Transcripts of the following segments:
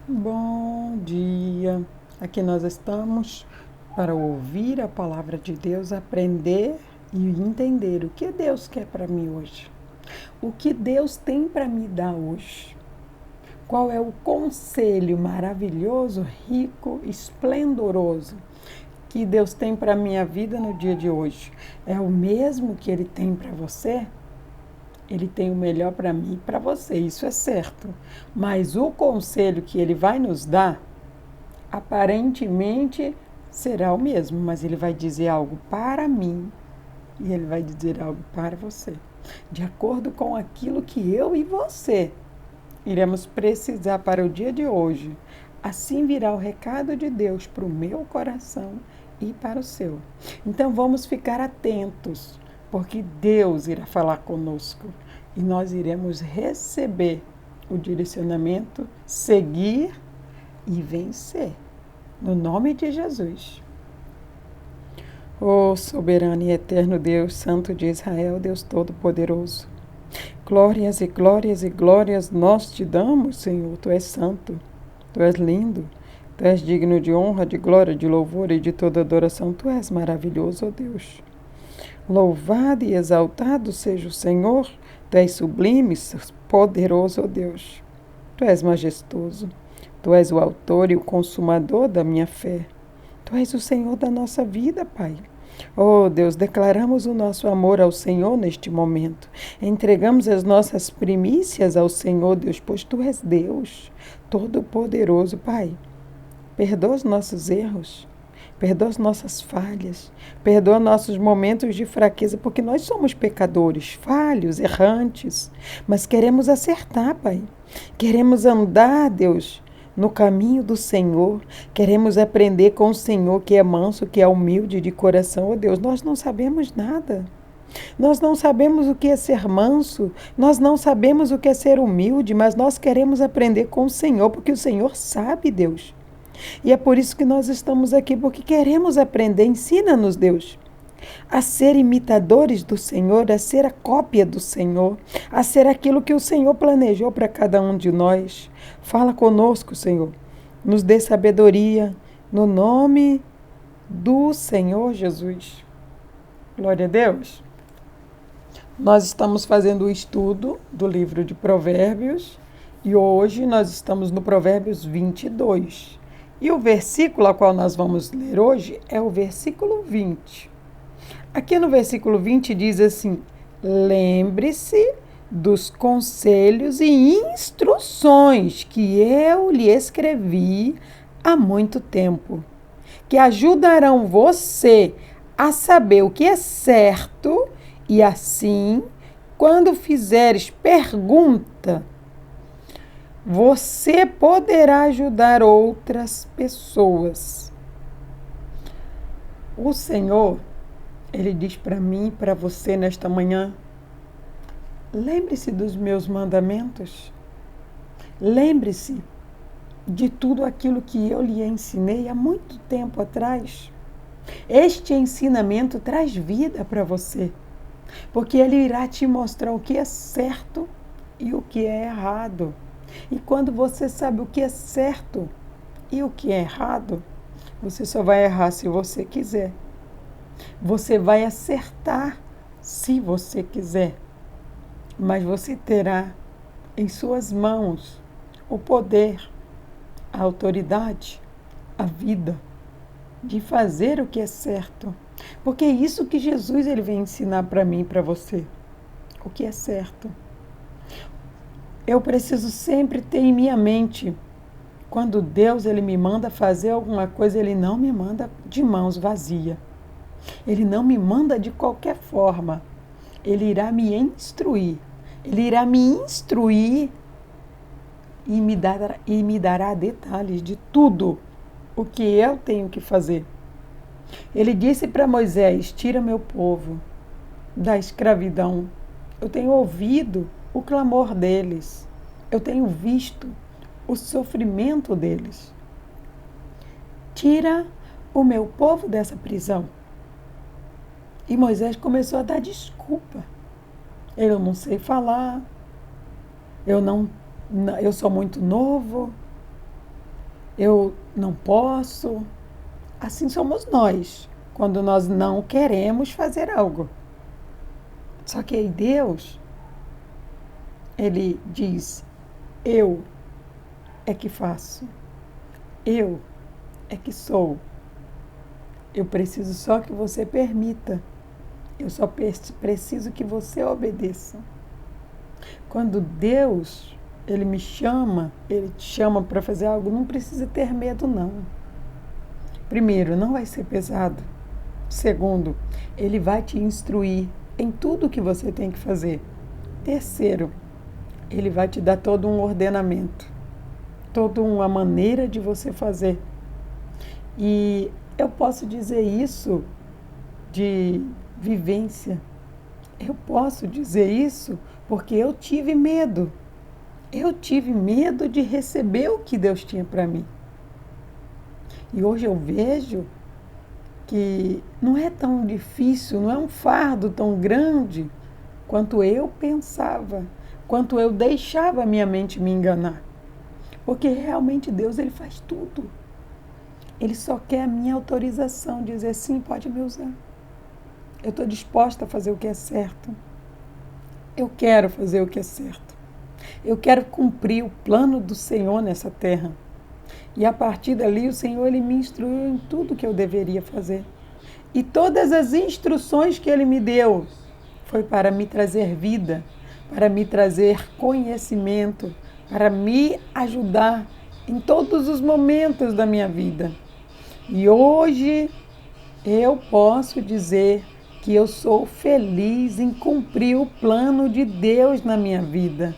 Bom dia! Aqui nós estamos para ouvir a palavra de Deus, aprender e entender o que Deus quer para mim hoje. O que Deus tem para me dar hoje. Qual é o conselho maravilhoso, rico, esplendoroso que Deus tem para a minha vida no dia de hoje? É o mesmo que Ele tem para você? Ele tem o melhor para mim e para você, isso é certo. Mas o conselho que ele vai nos dar, aparentemente será o mesmo, mas ele vai dizer algo para mim e ele vai dizer algo para você, de acordo com aquilo que eu e você iremos precisar para o dia de hoje. Assim virá o recado de Deus para o meu coração e para o seu. Então vamos ficar atentos, porque Deus irá falar conosco e nós iremos receber o direcionamento, seguir e vencer. No nome de Jesus. Ó soberano e eterno Deus, Santo de Israel, Deus Todo-Poderoso. Glórias e glórias e glórias nós te damos, Senhor. Tu és santo, tu és lindo, tu és digno de honra, de glória, de louvor e de toda adoração. Tu és maravilhoso, ó Deus. Louvado e exaltado seja o Senhor. Tu és sublime, poderoso, ó Deus. Tu és majestoso. Tu és o autor e o consumador da minha fé. Tu és o Senhor da nossa vida, Pai. Oh Deus, declaramos o nosso amor ao Senhor neste momento. Entregamos as nossas primícias ao Senhor, Deus, pois Tu és Deus, Todo-Poderoso, Pai. Perdoa os nossos erros, perdoa as nossas falhas, perdoa nossos momentos de fraqueza, porque nós somos pecadores, falhos, errantes, mas queremos acertar, Pai. Queremos andar, Deus, no caminho do Senhor. Queremos aprender com o Senhor, que é manso, que é humilde de coração. Oh Deus, nós não sabemos nada. Nós não sabemos o que é ser manso, nós não sabemos o que é ser humilde, mas nós queremos aprender com o Senhor, porque o Senhor sabe, Deus. E é por isso que nós estamos aqui, porque queremos aprender. Ensina-nos, Deus, a ser imitadores do Senhor, a ser a cópia do Senhor, a ser aquilo que o Senhor planejou para cada um de nós. Fala conosco, Senhor. Nos dê sabedoria, no nome do Senhor Jesus. Glória a Deus. Nós estamos fazendo o estudo do livro de Provérbios e hoje nós estamos no Provérbios 22. E o versículo ao qual nós vamos ler hoje é o versículo 20. Aqui no versículo 20 diz assim: lembre-se dos conselhos e instruções que eu lhe escrevi há muito tempo, que ajudarão você a saber o que é certo e assim, quando fizeres pergunta, você poderá ajudar outras pessoas. O Senhor, Ele diz para mim e para você nesta manhã: lembre-se dos meus mandamentos. Lembre-se de tudo aquilo que eu lhe ensinei há muito tempo atrás. Este ensinamento traz vida para você, porque ele irá te mostrar o que é certo e o que é errado. E quando você sabe o que é certo e o que é errado, você só vai errar se você quiser. Você vai acertar se você quiser, mas você terá em suas mãos o poder, a autoridade, a vida de fazer o que é certo. Porque é isso que Jesus ele vem ensinar para mim e para você, o que é certo. Eu preciso sempre ter em minha mente, quando Deus ele me manda fazer alguma coisa, Ele não me manda de mãos vazias. Ele não me manda de qualquer forma. Ele irá me instruir. Ele irá me instruir e me dará detalhes de tudo o que eu tenho que fazer. Ele disse para Moisés: tira meu povo da escravidão. Eu tenho ouvido o clamor deles. Eu tenho visto o sofrimento deles. Tira o meu povo dessa prisão. E Moisés começou a dar desculpa. Eu não sei falar, eu sou muito novo, eu não posso. Assim somos nós, quando nós não queremos fazer algo. Só que aí Deus, Ele diz, eu é que faço, eu é que sou. Eu preciso só que você permita, eu só preciso que você obedeça. Quando Deus, Ele me chama, Ele te chama para fazer algo, não precisa ter medo, não. Primeiro, não vai ser pesado. Segundo, Ele vai te instruir em tudo que você tem que fazer. Terceiro, Ele vai te dar todo um ordenamento, toda uma maneira de você fazer. E eu posso dizer isso de vivência. Eu posso dizer isso porque eu tive medo. Eu tive medo de receber o que Deus tinha para mim. E hoje eu vejo que não é tão difícil, não é um fardo tão grande quanto eu pensava, quanto eu deixava a minha mente me enganar. Porque realmente Deus, Ele faz tudo. Ele só quer a minha autorização, dizer sim, pode me usar. Eu estou disposta a fazer o que é certo. Eu quero fazer o que é certo. Eu quero cumprir o plano do Senhor nessa terra. E a partir dali o Senhor, Ele me instruiu em tudo que eu deveria fazer. E todas as instruções que Ele me deu foi para me trazer vida, para me trazer conhecimento, para me ajudar em todos os momentos da minha vida. E hoje eu posso dizer que eu sou feliz em cumprir o plano de Deus na minha vida.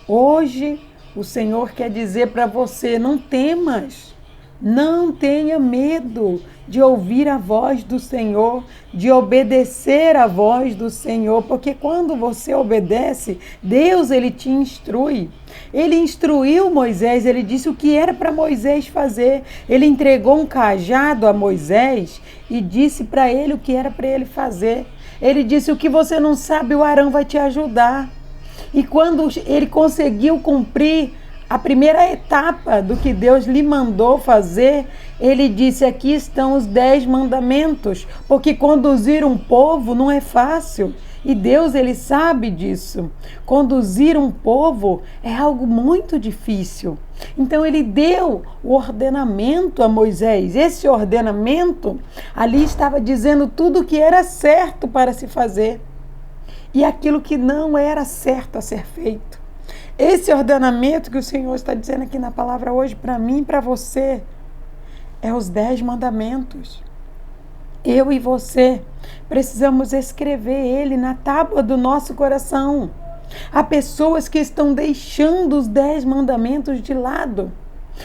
Hoje o Senhor quer dizer para você, não temas, não tenha medo de ouvir a voz do Senhor, de obedecer a voz do Senhor, porque quando você obedece, Deus, Ele te instrui. Ele instruiu Moisés, Ele disse o que era para Moisés fazer. Ele entregou um cajado a Moisés e disse para ele o que era para ele fazer. Ele disse, o que você não sabe, o Arão vai te ajudar. E quando ele conseguiu cumprir a primeira etapa do que Deus lhe mandou fazer, ele disse, aqui estão os 10 mandamentos, porque conduzir um povo não é fácil. E Deus, Ele sabe disso. Conduzir um povo é algo muito difícil. Então Ele deu o ordenamento a Moisés. Esse ordenamento, ali estava dizendo tudo o que era certo para se fazer e aquilo que não era certo a ser feito. Esse ordenamento que o Senhor está dizendo aqui na palavra hoje para mim e para você é os 10 mandamentos. Eu e você precisamos escrever ele na tábua do nosso coração. Há pessoas que estão deixando os 10 mandamentos de lado.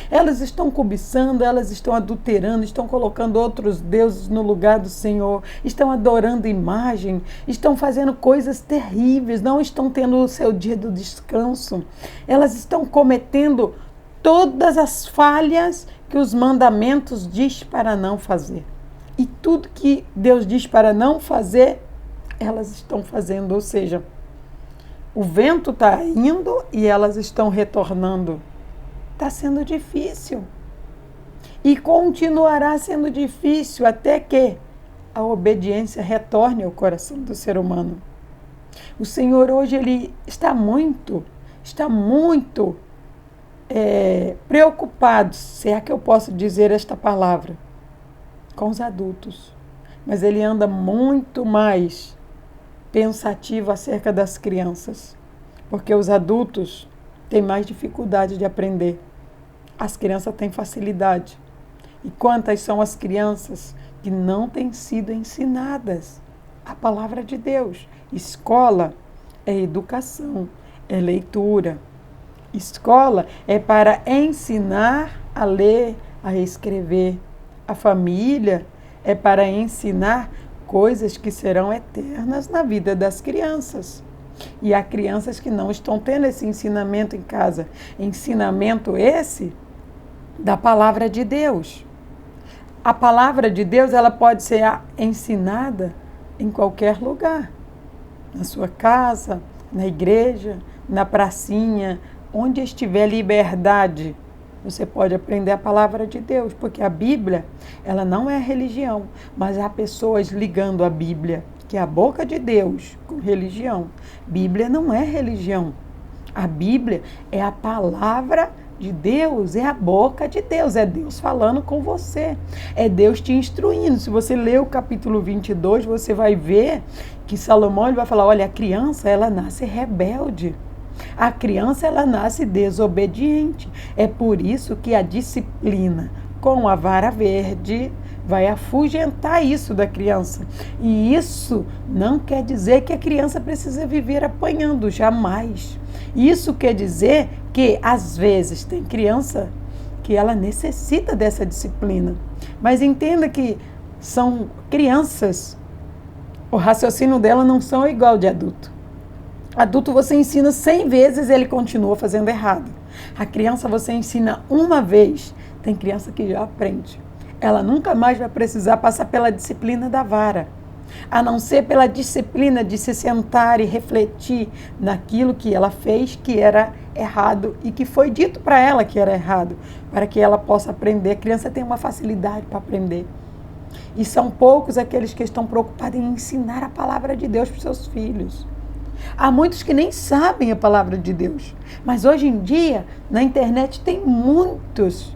Elas estão cobiçando, elas estão adulterando, estão colocando outros deuses no lugar do Senhor, estão adorando imagem, estão fazendo coisas terríveis, não estão tendo o seu dia do descanso. Elas estão cometendo todas as falhas que os mandamentos diz para não fazer. E tudo que Deus diz para não fazer, elas estão fazendo. Ou seja, o vento está indo e elas estão retornando. Está sendo difícil. E continuará sendo difícil até que a obediência retorne ao coração do ser humano. O Senhor hoje, Ele está muito preocupado, se é que eu posso dizer esta palavra, com os adultos. Mas Ele anda muito mais pensativo acerca das crianças, porque os adultos têm mais dificuldade de aprender. As crianças têm facilidade. E quantas são as crianças que não têm sido ensinadas a palavra de Deus? Escola é educação, é leitura. Escola é para ensinar a ler, a escrever. A família é para ensinar coisas que serão eternas na vida das crianças. E há crianças que não estão tendo esse ensinamento em casa. Ensinamento esse da palavra de Deus. A palavra de Deus, ela pode ser ensinada em qualquer lugar. Na sua casa, na igreja, na pracinha, onde estiver liberdade você pode aprender a palavra de Deus, porque a Bíblia, ela não é religião, mas há pessoas ligando a Bíblia, que é a boca de Deus, com religião. Bíblia não é religião. A Bíblia é a palavra de Deus, é a boca de Deus, é Deus falando com você, é Deus te instruindo. Se você ler o capítulo 22, você vai ver que Salomão ele vai falar, olha, a criança, ela nasce rebelde. A criança, ela nasce desobediente. É por isso que a disciplina com a vara verde vai afugentar isso da criança. E isso não quer dizer que a criança precisa viver apanhando, jamais. Isso quer dizer que, às vezes, tem criança que ela necessita dessa disciplina. Mas entenda que são crianças, o raciocínio dela não são igual de adulto. Adulto você ensina 100 vezes, ele continua fazendo errado. A criança você ensina uma vez, tem criança que já aprende. Ela nunca mais vai precisar passar pela disciplina da vara, a não ser pela disciplina de se sentar e refletir naquilo que ela fez que era errado e que foi dito para ela que era errado, para que ela possa aprender. A criança tem uma facilidade para aprender. E são poucos aqueles que estão preocupados em ensinar a palavra de Deus para os seus filhos. Há muitos que nem sabem a palavra de Deus, mas hoje em dia na internet tem muitos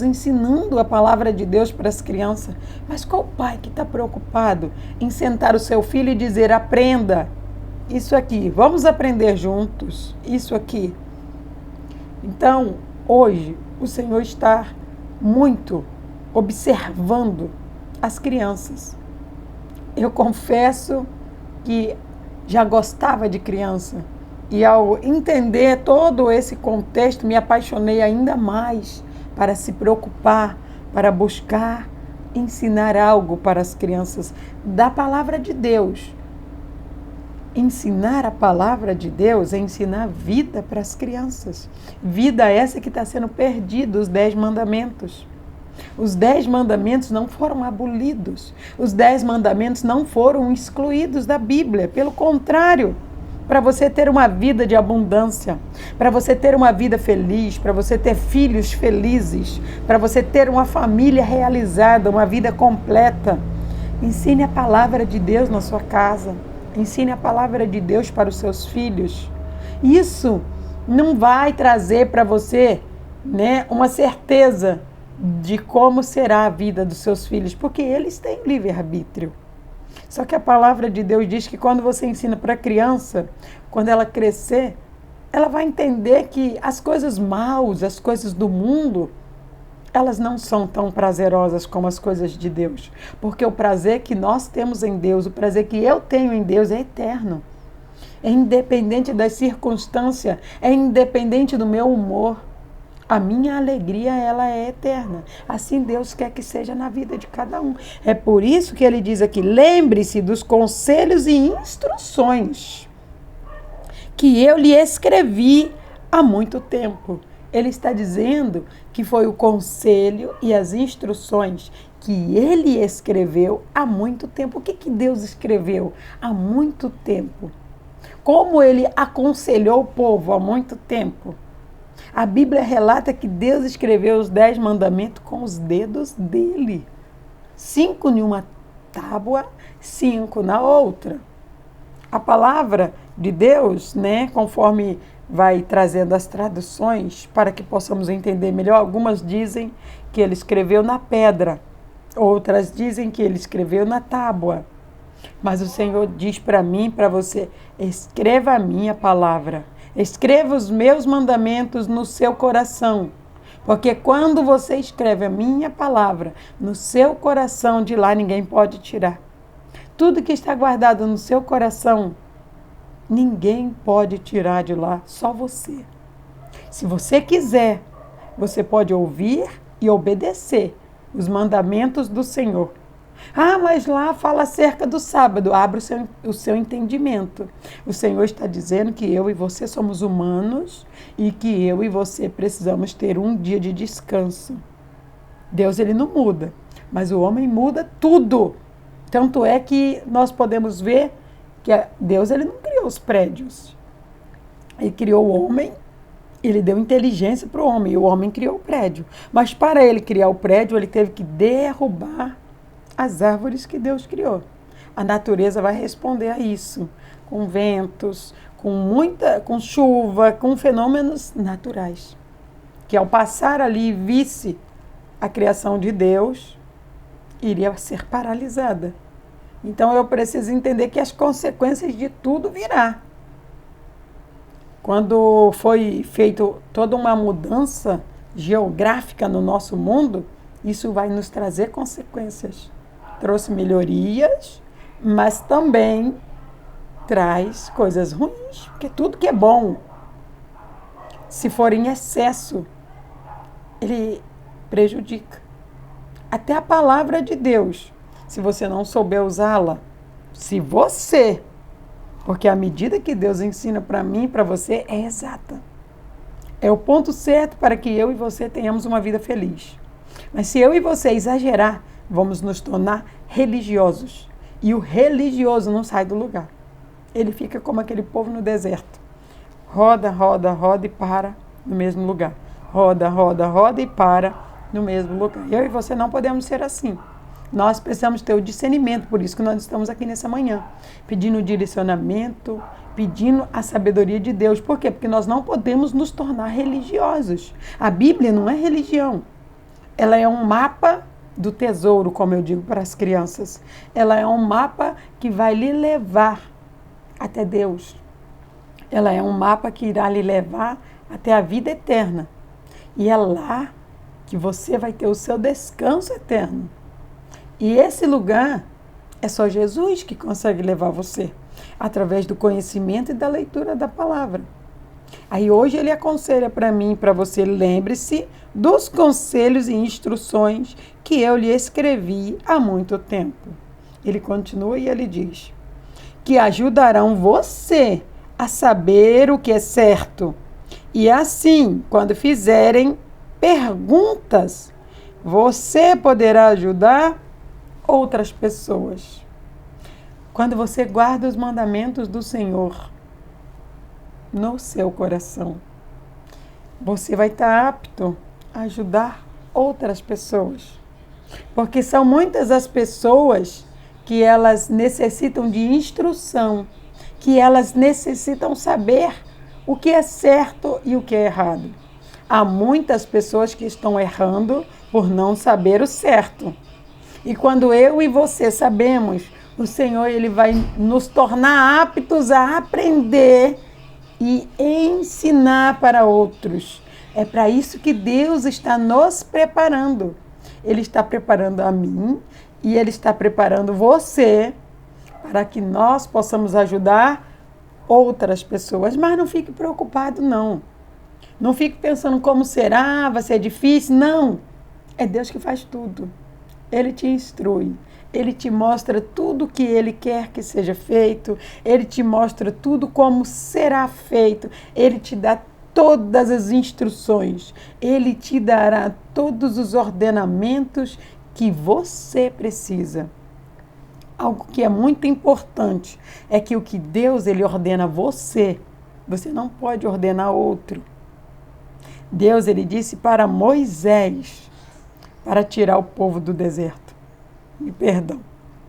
ensinando a palavra de Deus para as crianças. Mas qual pai que está preocupado em sentar o seu filho e dizer, aprenda isso aqui, vamos aprender juntos, isso aqui. Então, hoje, o Senhor está muito observando as crianças. Eu confesso que já gostava de criança e ao entender todo esse contexto me apaixonei ainda mais para se preocupar, para buscar ensinar algo para as crianças da palavra de Deus. Ensinar a palavra de Deus é ensinar vida para as crianças. Vida essa que está sendo perdida, os 10 mandamentos. Os 10 mandamentos não foram abolidos. Os 10 mandamentos não foram excluídos da Bíblia. Pelo contrário, para você ter uma vida de abundância, para você ter uma vida feliz, para você ter filhos felizes, para você ter uma família realizada, uma vida completa, ensine a palavra de Deus na sua casa. Ensine a palavra de Deus para os seus filhos. Isso não vai trazer para você, uma certeza de como será a vida dos seus filhos, porque eles têm livre-arbítrio. Só que a palavra de Deus diz que quando você ensina para a criança, quando ela crescer, ela vai entender que as coisas maus, as coisas do mundo, elas não são tão prazerosas como as coisas de Deus. Porque o prazer que nós temos em Deus, o prazer que eu tenho em Deus é eterno. É independente das circunstâncias, é independente do meu humor. A minha alegria, ela é eterna. Assim Deus quer que seja na vida de cada um. É por isso que ele diz aqui, lembre-se dos conselhos e instruções que eu lhe escrevi há muito tempo. Ele está dizendo que foi o conselho e as instruções que ele escreveu há muito tempo. O que Deus escreveu há muito tempo? Como ele aconselhou o povo há muito tempo? A Bíblia relata que Deus escreveu os 10 mandamentos com os dedos dele. 5 em uma tábua, 5 na outra. A palavra de Deus, conforme vai trazendo as traduções para que possamos entender melhor, algumas dizem que ele escreveu na pedra, outras dizem que ele escreveu na tábua. Mas o Senhor diz para mim, para você, escreva a minha palavra. Escreva os meus mandamentos no seu coração, porque quando você escreve a minha palavra no seu coração, de lá ninguém pode tirar. Tudo que está guardado no seu coração, ninguém pode tirar de lá, só você. Se você quiser, você pode ouvir e obedecer os mandamentos do Senhor. Ah, mas lá fala acerca do sábado. Abre o seu entendimento. O Senhor está dizendo que eu e você somos humanos e que eu e você precisamos ter um dia de descanso. Deus, ele não muda, mas o homem muda tudo. Tanto é que nós podemos ver que Deus, ele não criou os prédios. Ele criou o homem Ele deu inteligência para o homem, e o homem criou o prédio. Mas para ele criar o prédio, ele teve que derrubar as árvores que Deus criou. A natureza vai responder a isso, com ventos, com chuva, com fenômenos naturais. Que ao passar ali e visse a criação de Deus, iria ser paralisada. Então eu preciso entender que as consequências de tudo virá. Quando foi feita toda uma mudança geográfica no nosso mundo, isso vai nos trazer consequências. Trouxe melhorias, mas também traz coisas ruins, porque tudo que é bom, se for em excesso, ele prejudica. Até a palavra de Deus, se você não souber usá-la, porque a medida que Deus ensina para mim e para você é exata. É o ponto certo para que eu e você tenhamos uma vida feliz. Mas se eu e você exagerar, vamos nos tornar religiosos. E o religioso não sai do lugar. Ele fica como aquele povo no deserto. Roda, roda, roda e para no mesmo lugar. Roda, roda, roda e para no mesmo lugar. Eu e você não podemos ser assim. Nós precisamos ter o discernimento, por isso que nós estamos aqui nessa manhã, pedindo o direcionamento, pedindo a sabedoria de Deus. Por quê? Porque nós não podemos nos tornar religiosos. A Bíblia não é religião. Ela é um mapa do tesouro, como eu digo para as crianças. Ela é um mapa que vai lhe levar até Deus. Ela é um mapa que irá lhe levar até a vida eterna. E é lá que você vai ter o seu descanso eterno. E esse lugar é só Jesus que consegue levar você, através do conhecimento e da leitura da palavra. Aí hoje ele aconselha para mim e para você, lembre-se dos conselhos e instruções que eu lhe escrevi há muito tempo. Ele continua e ele diz que ajudarão você a saber o que é certo. E assim, quando fizerem perguntas, você poderá ajudar outras pessoas. Quando você guarda os mandamentos do Senhor no seu coração, você vai estar apto a ajudar outras pessoas. Porque são muitas as pessoas que elas necessitam de instrução, que elas necessitam saber o que é certo e o que é errado. Há muitas pessoas que estão errando por não saber o certo. E quando eu e você sabemos, o Senhor ele vai nos tornar aptos a aprender e ensinar para outros. É para isso que Deus está nos preparando. Ele está preparando a mim e Ele está preparando você para que nós possamos ajudar outras pessoas. Mas não fique preocupado, não. Não fique pensando como será, vai ser difícil. Não, é Deus que faz tudo. Ele te instrui, Ele te mostra tudo o que Ele quer que seja feito, Ele te mostra tudo como será feito, Ele te dá todas as instruções, Ele te dará todos os ordenamentos que você precisa. Algo que é muito importante é que o que Deus ele ordena a você, você não pode ordenar outro. Deus ele disse para Moisés, para tirar o povo do deserto,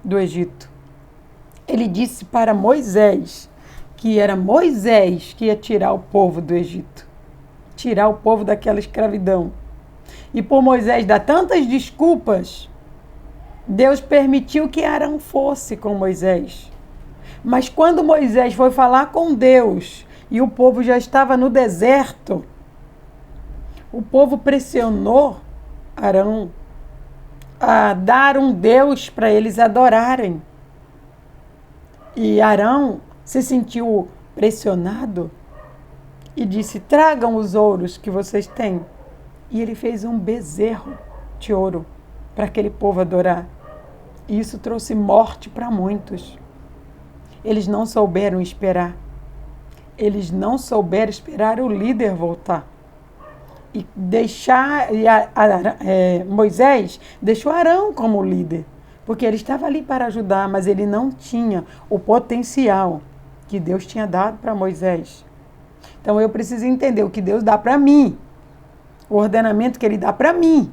do Egito. Ele disse para Moisés, que era Moisés que ia tirar o povo do Egito, tirar o povo daquela escravidão. E por Moisés dar tantas desculpas, Deus permitiu que Arão fosse com Moisés. Mas quando Moisés foi falar com Deus e o povo já estava no deserto, o povo pressionou Arão a dar um Deus para eles adorarem. E Arão se sentiu pressionado e disse: tragam os ouros que vocês têm. E ele fez um bezerro de ouro para aquele povo adorar. E isso trouxe morte para muitos. Eles não souberam esperar. Eles não souberam esperar o líder voltar. E Moisés deixou Arão como líder, porque ele estava ali para ajudar, mas ele não tinha o potencial que Deus tinha dado para Moisés. Então eu preciso entender o que Deus dá para mim, o ordenamento que Ele dá para mim.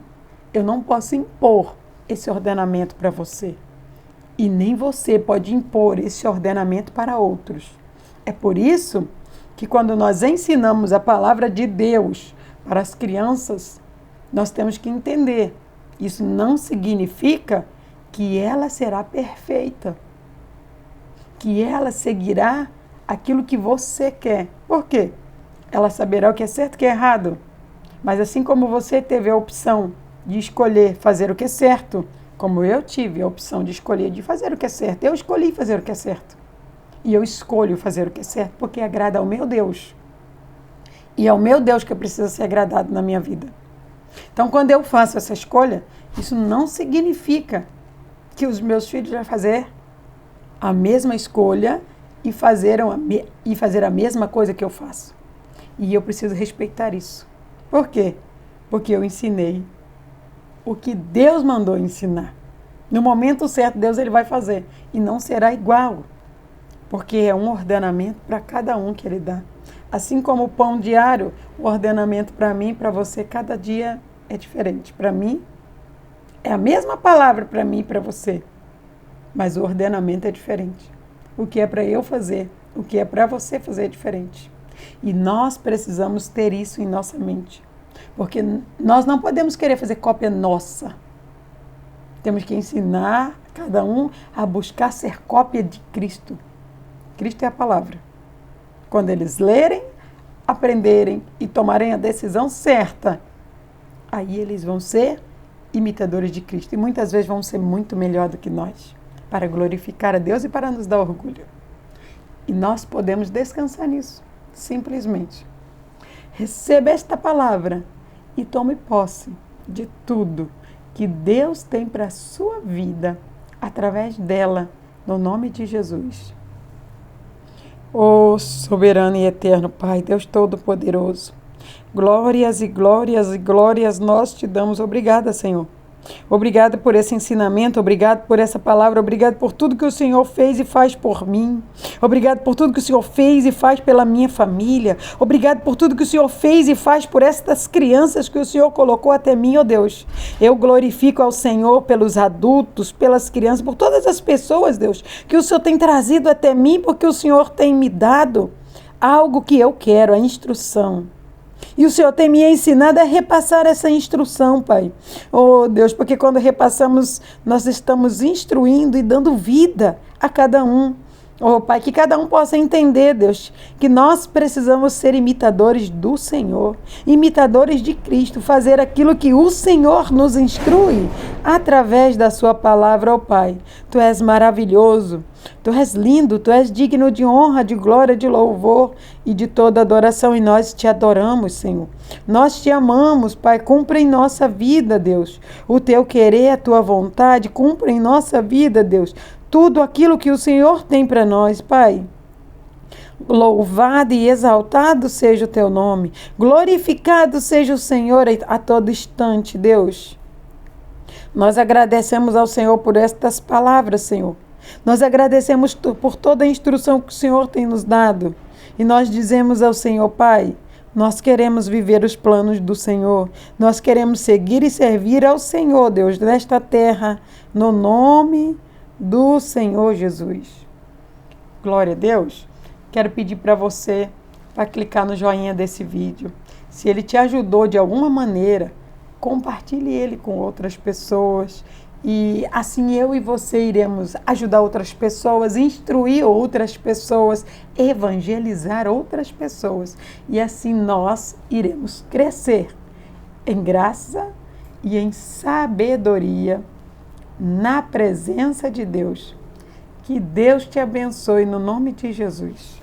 Eu não posso impor esse ordenamento para você. E nem você pode impor esse ordenamento para outros. É por isso que quando nós ensinamos a palavra de Deus para as crianças, nós temos que entender. Isso não significa que ela será perfeita, que ela seguirá aquilo que você quer. Por quê? Ela saberá o que é certo e o que é errado. Mas assim como você teve a opção de escolher fazer o que é certo, como eu tive a opção de escolher de fazer o que é certo, eu escolhi fazer o que é certo. E eu escolho fazer o que é certo porque agrada ao meu Deus. E é o meu Deus que precisa ser agradado na minha vida. Então, quando eu faço essa escolha, isso não significa que os meus filhos vão fazer a mesma escolha e fazer a mesma coisa que eu faço. E eu preciso respeitar isso. Por quê? Porque eu ensinei o que Deus mandou ensinar. No momento certo, Deus ele vai fazer. E não será igual. Porque é um ordenamento para cada um que Ele dá. Assim como o pão diário, o ordenamento para mim e para você, cada dia é diferente. Para mim, é a mesma palavra para mim e para você. Mas o ordenamento é diferente. O que é para eu fazer, o que é para você fazer é diferente. E nós precisamos ter isso em nossa mente. Porque nós não podemos querer fazer cópia nossa. Temos que ensinar cada um a buscar ser cópia de Cristo. Cristo é a palavra. Quando eles lerem, aprenderem e tomarem a decisão certa, aí eles vão ser imitadores de Cristo. E muitas vezes vão ser muito melhor do que nós, para glorificar a Deus e para nos dar orgulho. E nós podemos descansar nisso, simplesmente. Receba esta palavra e tome posse de tudo que Deus tem para a sua vida, através dela, no nome de Jesus. Ó soberano e eterno Pai, Deus Todo-Poderoso, glórias e glórias e glórias nós te damos. Obrigada, Senhor. Obrigado por esse ensinamento, obrigado por essa palavra, obrigado por tudo que o Senhor fez e faz por mim. Obrigado por tudo que o Senhor fez e faz pela minha família. Obrigado por tudo que o Senhor fez e faz por estas crianças que o Senhor colocou até mim, ó Deus. Eu glorifico ao Senhor pelos adultos, pelas crianças, por todas as pessoas, Deus, que o Senhor tem trazido até mim, porque o Senhor tem me dado algo que eu quero, a instrução. E o Senhor tem me ensinado a repassar essa instrução, Pai. Oh, Deus, porque quando repassamos, nós estamos instruindo e dando vida a cada um. Oh, Pai, que cada um possa entender, Deus, que nós precisamos ser imitadores do Senhor, imitadores de Cristo, fazer aquilo que o Senhor nos instrui através da sua palavra, oh Pai. Tu és maravilhoso, Tu és lindo, Tu és digno de honra, de glória, de louvor e de toda adoração, e nós te adoramos, Senhor. Nós te amamos, Pai, cumpre em nossa vida, Deus, o Teu querer, a Tua vontade, cumpre em nossa vida, Deus, tudo aquilo que o Senhor tem para nós, Pai. Louvado e exaltado seja o Teu nome. Glorificado seja o Senhor a todo instante, Deus. Nós agradecemos ao Senhor por estas palavras, Senhor. Nós agradecemos por toda a instrução que o Senhor tem nos dado. E nós dizemos ao Senhor, Pai, nós queremos viver os planos do Senhor. Nós queremos seguir e servir ao Senhor, Deus, nesta terra, no nome do Senhor Jesus. Glória a Deus. Quero pedir para você para clicar no joinha desse vídeo. Se ele te ajudou de alguma maneira, compartilhe ele com outras pessoas. E assim eu e você iremos ajudar outras pessoas, instruir outras pessoas, evangelizar outras pessoas. E assim nós iremos crescer em graça e em sabedoria na presença de Deus. Que Deus te abençoe no nome de Jesus.